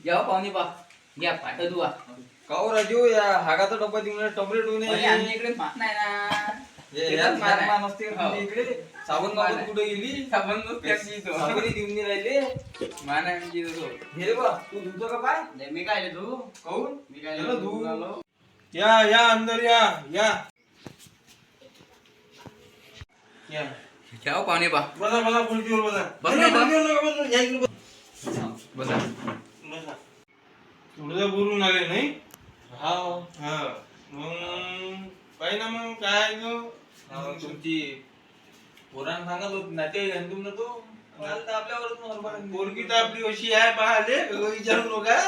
या पाहुणे बा या पाठ दुआ काऊ राजू या हागाचा डब्बा देऊन टोमरे ठेवून आम्ही इकडे मान नाही ना मान असते इकडे साबण गावात कुठे गेली साबण साबणी देऊन नाही राहिले मान आमची हे बा तू धुतो का काय नाही मी काय तू काऊन मी काय धु या अंदर या या पाहुणे बा बसा बसा खुर्चीवर बसा बसा बसा थोडं बोलून आले नाही हा मग पाहिजे ना मग काय तुमची पोरानं सांगत होत ना ते तुमनं तो आपल्यावरच पोरगी तर आपली अशी आहे पाहिले विचारू नका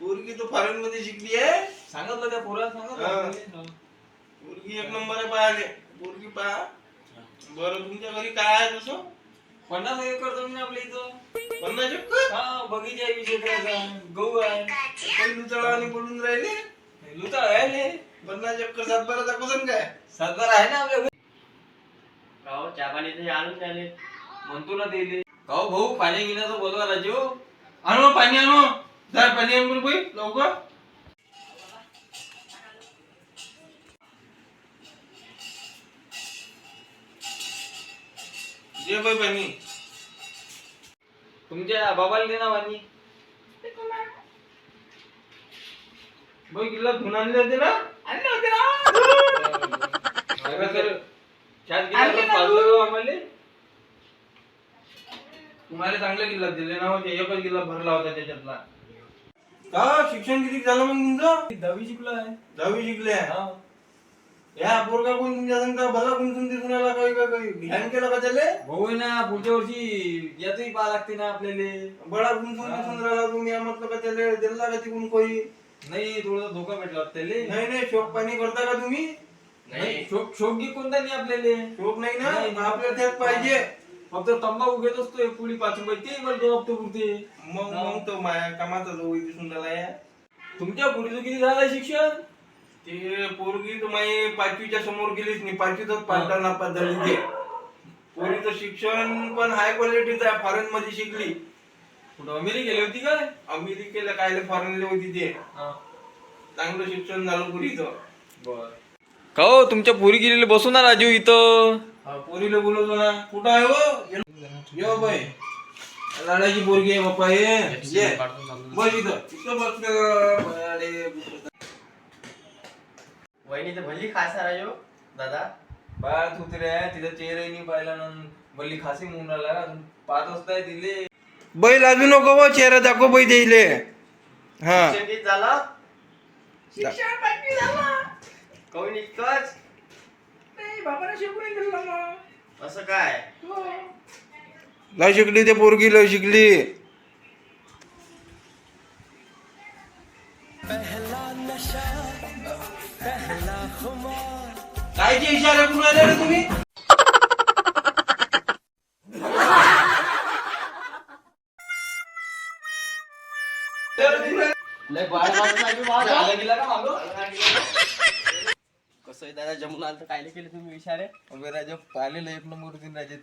पोरगी तो फॉरेन मध्ये शिकली आहे सांगितलं त्या पोरा सांगत पोरगी एक नंबर आहे पाहिले पोरगी पहा बरं तुमच्या घरी काय आहे तसं 50 एकर जमीन आपल्या इथं 50 एकर हा बगीचा आहे विषय गहू आहे काही लुतळा आणि बोलून राहिले लुतळ आहे 50 एकर सातबाराचा कुसन काय सातबारा आहे ना आपल्या घरी काहो चहा पाणी ते आणून झाले म्हणतो ना ते काहो भाऊ पाणी घेण्याचं बोलवा राजू आणो पाणी आणो जा पाणी आण बोल बाई लवकर जे बाई पाणी तुमच्या बाबाला दे ना पाणी बाई गिल्ला धुवून आणले होते ना आणले होते ना तुम्हाला चांगला गिल्ला दिले ना एकच गिल्ला भरला होता त्याच्यातला का शिक्षण किती झालं मग तुमचं 10वी शिकलाय 10वी शिकले या पोरगा कोण तुमच्या सांगता भला कोण दिसून आला काही ध्यान केलं का त्याले भाऊ ना पुढच्या वर्षी यातही पाहा लागते ना आपल्याला बडा गुंतून दिसून राहिला तुम्ही म्हटलं का त्याला दिला का तिकडून कोई नाही थोडं धोका भेटला त्याले नाही शोक पाणी करता का तुम्ही नाही शोक कोणता नाही आपल्याला शोक नाही ना आपल्याला त्यात पाहिजे फक्त तंबाखू घेत असतो एक पुडी 5 रुपये ते मला 2 हप्ते पुरते मग तो माया कामाचा जो दिसून राहिला तुमच्या पुढीचं किती झालं शिक्षण ते पोरगी तुम्ही 5वीच्या समोर गेलीच नाही 5वीतच पालटा नापास झाली ते पोरीचं शिक्षण पण हाय क्वालिटीचं आहे फॉरेन मध्ये शिकली कुठं अमेरिकेला होती काय अमेरिकेला काय फॉरेनला होती ते चांगलं शिक्षण झालं पुरीचं बर का हो तुमच्या पोरी गेलेले बसू ना राजू इथं पोरीला बोलवतो ना कुठं आहे हो यो बाई लाडाची पोरगी आहे बाप्पा ये बस इथं बस वहिनी तर भल्ली खासा राजो दादा बाळ तुतरे तिचा चेहराही नाही पाहिला ना भल्ली खासी म्हणून राहिला 5 वाजता दिले बैल अजू नको बा चेहरा दाखव बाई देईले हा शिक्षण झालं शिक्षण पाचवी झालं कोण इतकंच नाही बाबाने शिकून दिलं मग असं काय लय शिकली ते पोरगी लय शिकली कायचे इशारे करून आले रे तुम्ही कसं दादा जमुना काय केले तुम्ही इशारे राजा पाहिलेलं 1 नंबर दिन राजे